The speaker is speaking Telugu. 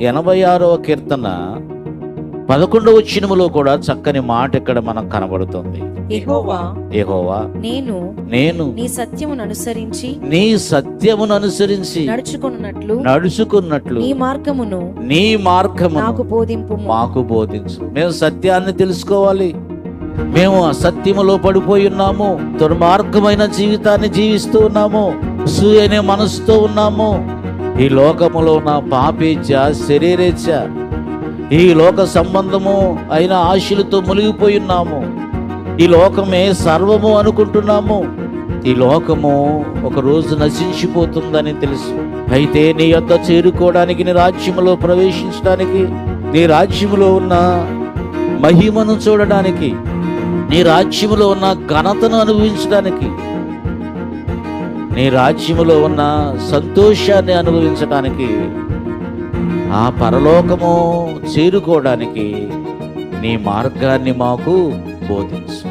86వ కీర్తన 11వ వచనములో కూడా చక్కని మాట ఇక్కడ మనకు కనబడుతుంది. యెహోవా నేను నీ సత్యమును అనుసరించి నడుచుకున్నట్లు నీ మార్గమును మాకు బోధించు. మేము సత్యాన్ని తెలుసుకోవాలి. మేము అసత్యములో పడిపోయి ఉన్నాము. దుర్మార్గమైన జీవితాన్ని జీవిస్తూ ఉన్నాము. అనే మనసుతో ఉన్నాము. ఈ లోకములో ఉన్న పాపేచ్ఛ, శరీరేచ్ఛ, ఈ లోక సంబంధము అయిన ఆశలతో మునిగిపోయి ఉన్నాము. ఈ లోకమే సర్వము అనుకుంటున్నాము. ఈ లోకము ఒక రోజు నశించిపోతుందని తెలుసు. అయితే నీ యొద్ద చేరుకోవడానికి, నీ రాజ్యములో ప్రవేశించడానికి, నీ రాజ్యములో ఉన్న మహిమను చూడడానికి, నీ రాజ్యములో ఉన్న ఘనతను అనుభవించడానికి, నీ రాజ్యములో ఉన్న సంతోషాన్ని అనుభవించడానికి, ఆ పరలోకము చేరుకోవడానికి నీ మార్గాన్ని మాకు బోధించు.